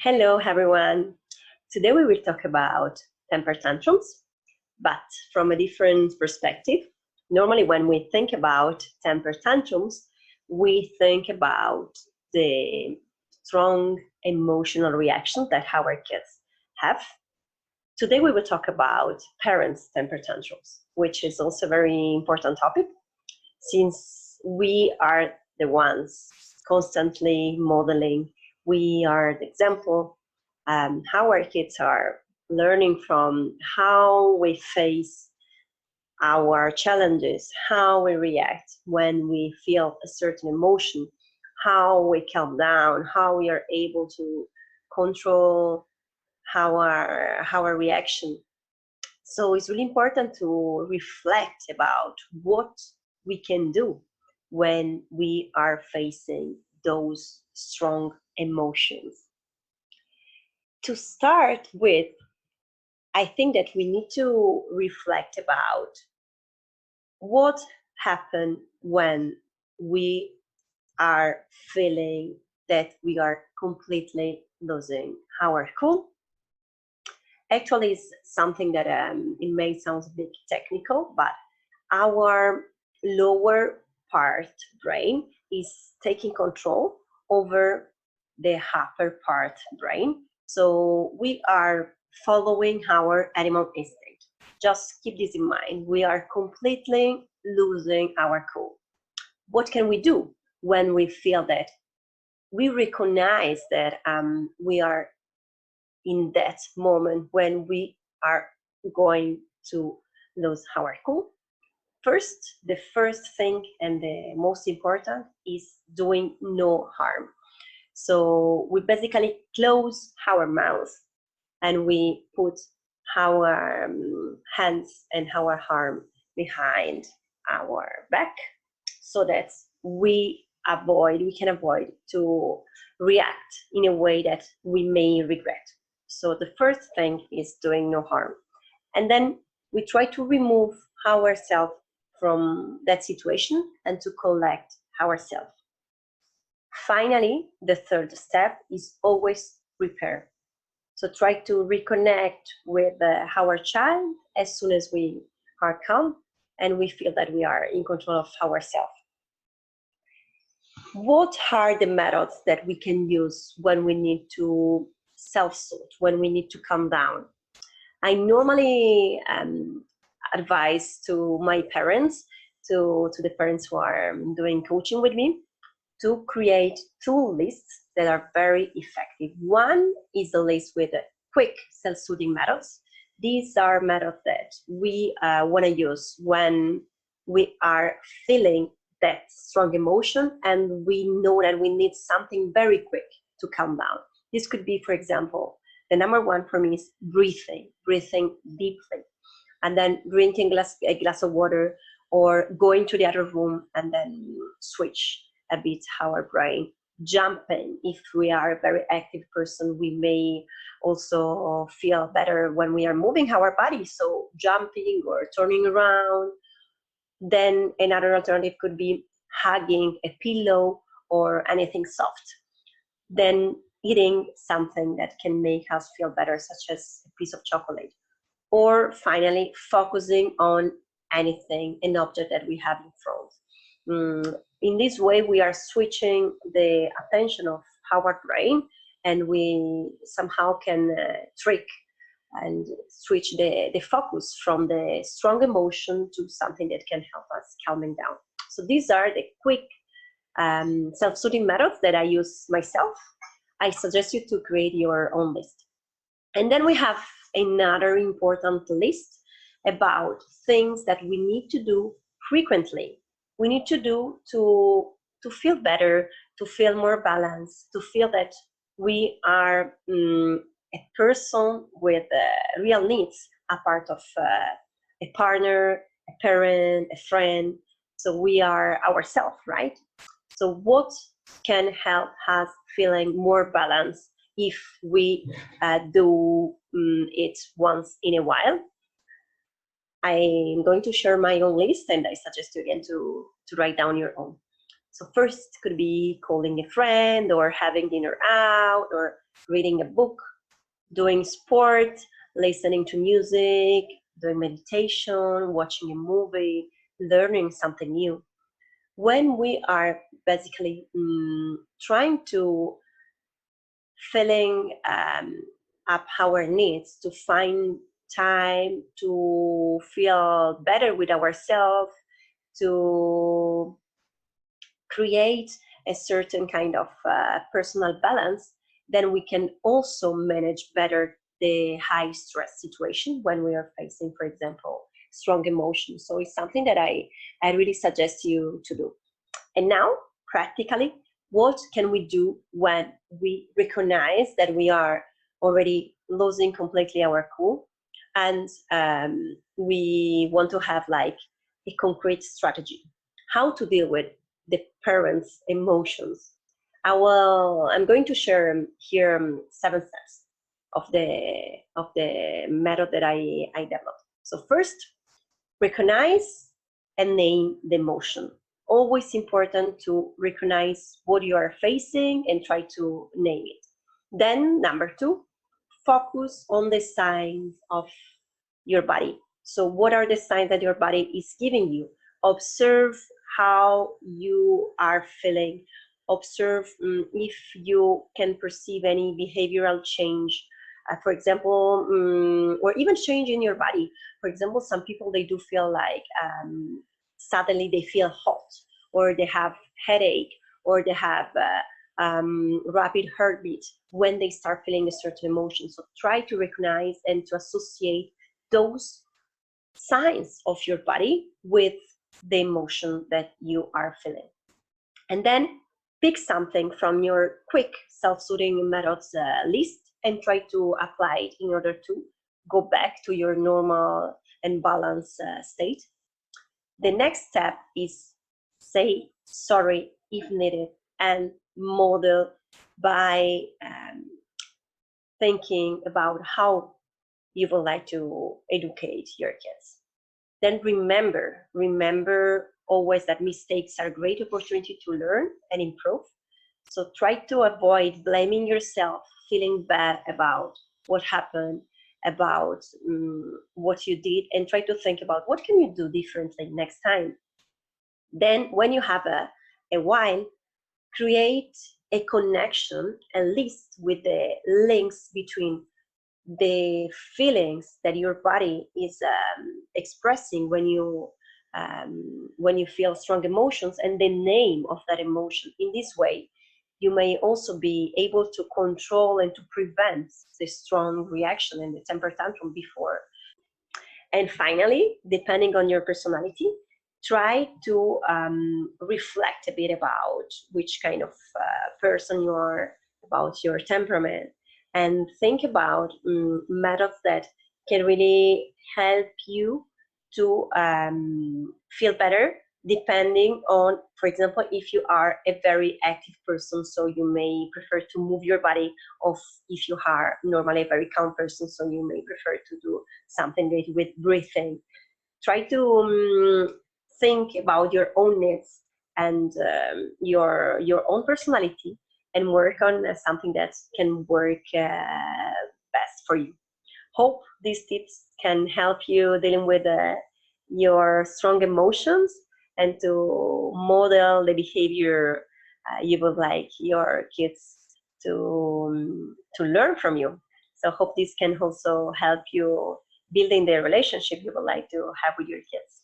Hello, everyone. Today we will talk about temper tantrums, but from a different perspective. Normally, when we think about temper tantrums, we think about the strong emotional reaction that our kids have. Today we will talk about parents' temper tantrums, which is also a very important topic since we are the ones constantly modeling. We are the example. How our kids are learning from how we face our challenges, how we react when we feel a certain emotion, how we calm down, how we are able to control our reaction. So it's really important to reflect about what we can do when we are facing those strong emotions. To start with, I think that we need to reflect about what happened when we are feeling that we are completely losing our cool. Actually, it's something that it may sound a bit technical, but our lower part brain is taking control over the upper part brain. So we are following our animal instinct. Just keep this in mind. We are completely losing our cool. What can we do when we feel that? We recognize that we are in that moment when we are going to lose our cool. First, the first thing and the most important is doing no harm. So we basically close our mouth and we put our hands and our arm behind our back so that we can avoid to react in a way that we may regret. So the first thing is doing no harm. And then we try to remove ourselves from that situation and to collect ourselves. Finally, the third step is always repair. So try to reconnect with our child as soon as we are calm and we feel that we are in control of ourselves. What are the methods that we can use when we need to self-soothe, when we need to calm down? I normally advise to my parents, to the parents who are doing coaching with me, to create tool lists that are very effective. One is a list with quick self-soothing methods. These are methods that we want to use when we are feeling that strong emotion and we know that we need something very quick to calm down. This could be, for example, the number one for me is breathing deeply, and then drinking a glass of water or going to the other room and then switch a bit our brain. Jumping, if we are a very active person, we may also feel better when we are moving our body. So jumping or turning around. Then another alternative could be hugging a pillow or anything soft. Then eating something that can make us feel better, such as a piece of chocolate. Or finally, focusing on anything, an object that we have in front. In this way, we are switching the attention of our brain, and we somehow can trick and switch the focus from the strong emotion to something that can help us calming down. So these are the quick self-soothing methods that I use myself. I suggest you to create your own list. And then we have another important list about things that we need to do frequently. We need to do to feel better, to feel more balanced, to feel that we are a person with real needs, a part of a partner, a parent, a friend. So we are ourselves, right? So what can help us feeling more balanced if we do it once in a while? I'm going to share my own list, and I suggest you again to write down your own. So first could be calling a friend or having dinner out or reading a book, doing sport, listening to music, doing meditation, watching a movie, learning something new. When we are basically trying to filling up our needs to find time to feel better with ourselves, to create a certain kind of personal balance, then we can also manage better the high stress situation when we are facing, for example, strong emotions. So it's something that I really suggest you to do. And now, practically, what can we do when we recognize that we are already losing completely our cool and we want to have like a concrete strategy? How to deal with the parents' emotions? I'm going to share here 7 steps of the method that I developed. So first, recognize and name the emotion. Always important to recognize what you are facing and try to name it. Then number 2, focus on the signs of your body. So what are the signs that your body is giving you? Observe how you are feeling. Observe if you can perceive any behavioral change, for example, or even change in your body. For example, some people, they do feel like suddenly they feel hot, or they have headache, or they have rapid heartbeat when they start feeling a certain emotion. So try to recognize and to associate those signs of your body with the emotion that you are feeling. And then pick something from your quick self-soothing methods list and try to apply it in order to go back to your normal and balanced state. The next step is say sorry if needed and model by thinking about how you would like to educate your kids. Then remember always that mistakes are a great opportunity to learn and improve. So try to avoid blaming yourself, feeling bad about what happened, about what you did, and try to think about what can you do differently next time. Then when you have a while, create a connection, a list with the links between the feelings that your body is expressing when you feel strong emotions and the name of that emotion. In this way, you may also be able to control and to prevent the strong reaction and the temper tantrum before. And finally, depending on your personality, try to reflect a bit about which kind of person you are, about your temperament, and think about methods that can really help you to feel better, depending on, for example, if you are a very active person, so you may prefer to move your body, or if you are normally a very calm person, so you may prefer to do something related with breathing. Try to think about your own needs and your own personality, and work on something that can work best for you. Hope these tips can help you dealing with your strong emotions and to model the behavior you would like your kids to learn from you. So hope this can also help you building the relationship you would like to have with your kids.